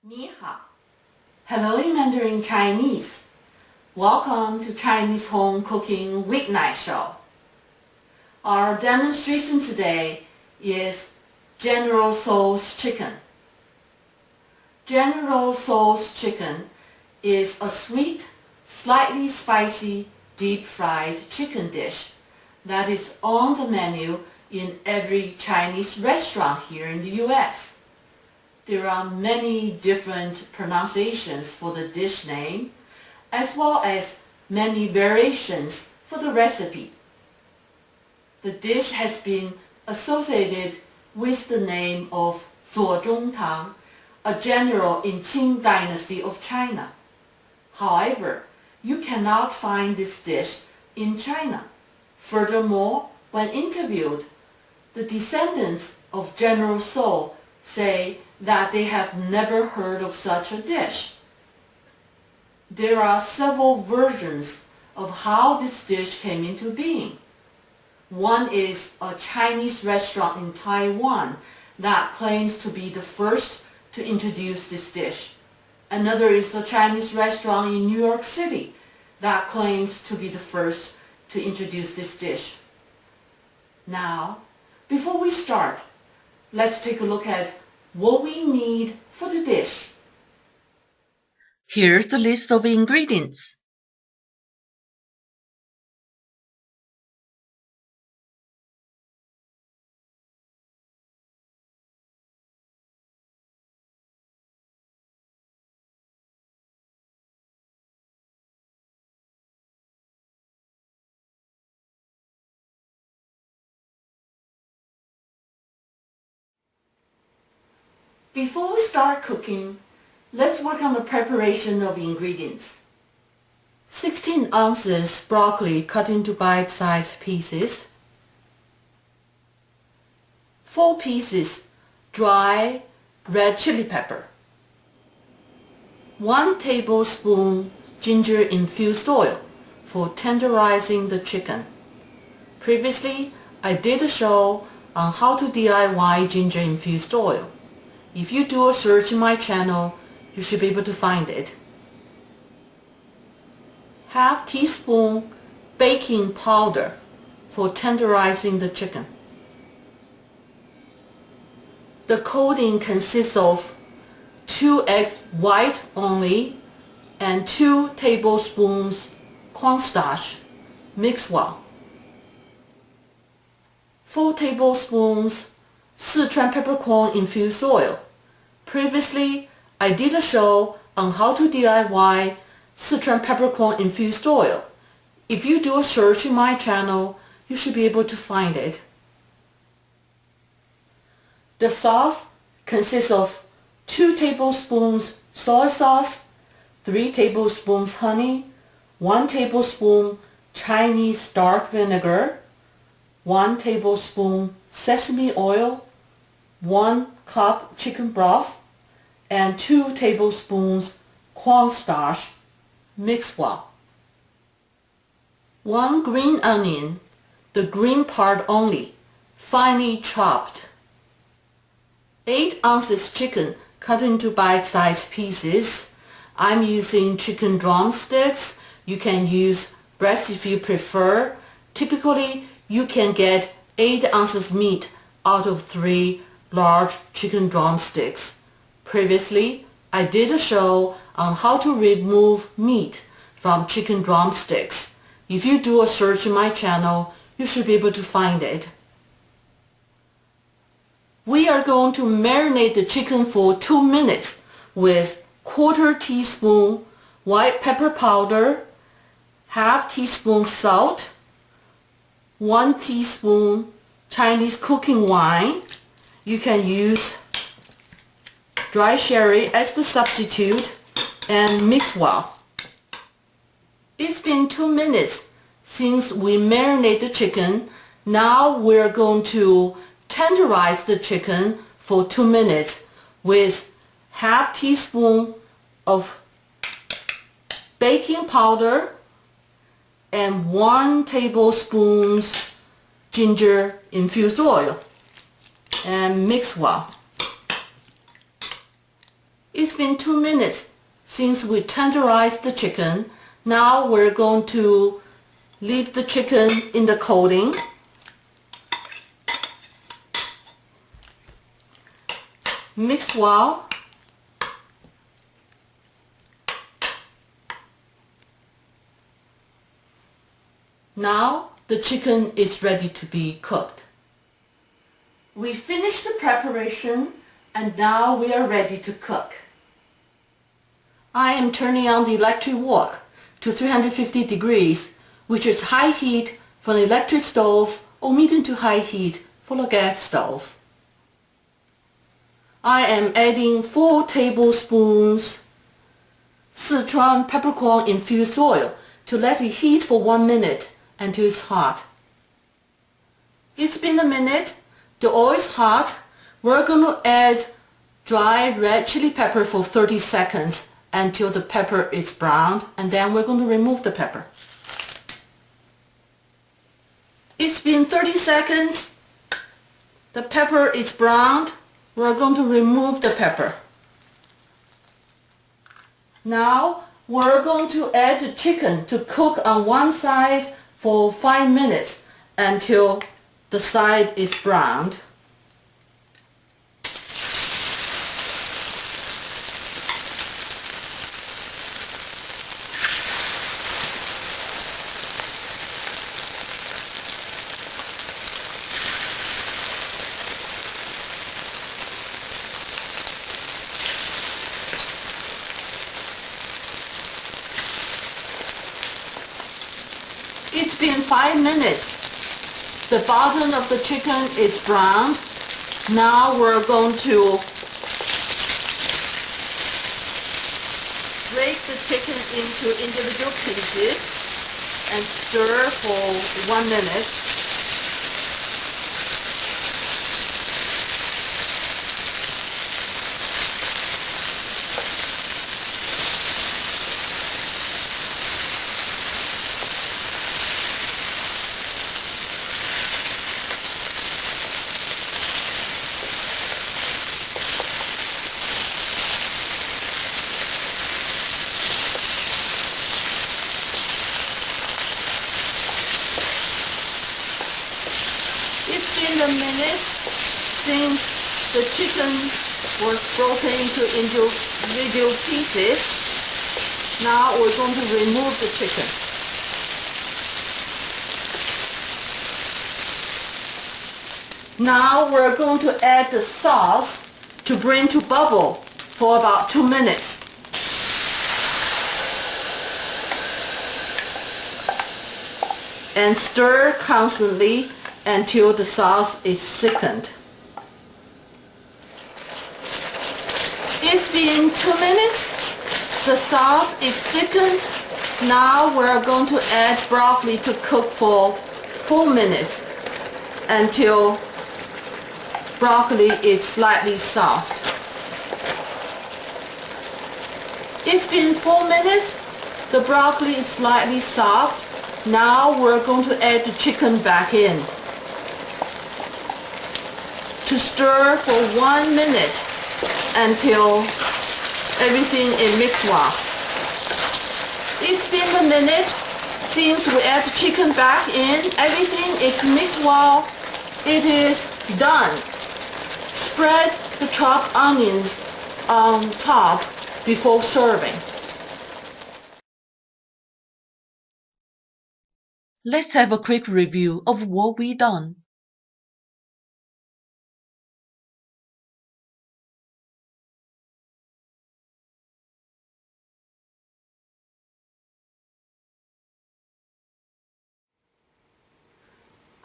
Ni hao. Hello in Mandarin Chinese. Welcome to Chinese Home Cooking Weeknight Show. Our demonstration today is General Tso's chicken. General Tso's chicken is a sweet, slightly spicy, deep-fried chicken dish that is on the menu in every Chinese restaurant here in the US. There are many different pronunciations for the dish name, as well as many variations for the recipe. The dish has been associated with the name of Zuo Zhongtang, a general in Qing dynasty of China. However, you cannot find this dish in China. Furthermore, when interviewed, the descendants of General Tso say that they have never heard of such a dish. There are several versions of how this dish came into being. One is a Chinese restaurant in Taiwan that claims to be the first to introduce this dish. Another is a Chinese restaurant in New York City that claims to be the first to introduce this dish. Now, before we start, let's take a look at what we need for the dish. Here's the list of ingredients. Before we start cooking, let's work on the preparation of ingredients. 16 ounces broccoli cut into bite-sized pieces. 4 pieces dry red chili pepper. 1 tablespoon ginger infused oil for tenderizing the chicken. Previously, I did a show on how to DIY ginger infused oil. If you do a search in my channel, you should be able to find it. Half teaspoon baking powder for tenderizing the chicken. The coating consists of 2 eggs white only and 2 tablespoons cornstarch. Mix well. 4 tablespoons Sichuan peppercorn infused oil. Previously, I did a show on how to DIY Sichuan peppercorn infused oil. If you do a search in my channel, you should be able to find it. The sauce consists of 2 tablespoons soy sauce, 3 tablespoons honey, 1 tablespoon Chinese dark vinegar, 1 tablespoon sesame oil, 1 cup chicken broth, and 2 tablespoons cornstarch. Mix well. 1 green onion, the green part only, finely chopped. 8 ounces chicken cut into bite-sized pieces. I'm using chicken drumsticks. You can use breast if you prefer. Typically, you can get 8 ounces meat out of 3 large chicken drumsticks. Previously, I did a show on how to remove meat from chicken drumsticks. If you do a search in my channel, you should be able to find it. We are going to marinate the chicken for 2 minutes with 1/4 teaspoon white pepper powder, 1/2 teaspoon salt, 1 teaspoon Chinese cooking wine. You can use dry sherry as the substitute and mix well. It's been 2 minutes since we marinate the chicken. Now we're going to tenderize the chicken for 2 minutes with 1/2 teaspoon of baking powder and 1 tablespoon ginger infused oil, and mix well. It's been 2 minutes since we tenderized the chicken. Now we're going to leave the chicken in the coating. Mix well. Now the chicken is ready to be cooked. We finished the preparation and now we are ready to cook. I am turning on the electric wok to 350 degrees, which is high heat for an electric stove or medium to high heat for a gas stove. I am adding 4 tablespoons Sichuan peppercorn infused oil to let it heat for 1 minute until it's hot. It's been a minute. The oil is hot. We're going to add dry red chili pepper for 30 seconds until the pepper is browned, and then we're going to remove the pepper. It's been 30 seconds. The pepper is browned. We're going to remove the pepper. Now we're going to add the chicken to cook on one side for 5 minutes until the side is browned. It's been 5 minutes. The bottom of the chicken is browned. Now we're going to break the chicken into individual pieces and stir for 1 minute. It's been a minute since the chicken was broken into individual pieces. Now we're going to remove the chicken. Now we're going to add the sauce to bring to bubble for about 2 minutes. And stir constantly until the sauce is thickened. It's been 2 minutes. The sauce is thickened. Now we're going to add broccoli to cook for 4 minutes until broccoli is slightly soft. It's been 4 minutes. The broccoli is slightly soft. Now we're going to add the chicken back in to stir for 1 minute until everything is mixed well. It's been a minute since we add the chicken back in. Everything is mixed well. It is done. Spread the chopped onions on top before serving. Let's have a quick review of what we done.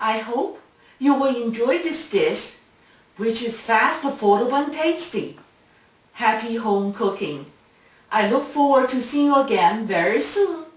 I hope you will enjoy this dish, which is fast, affordable, and tasty. Happy home cooking. I look forward to seeing you again very soon.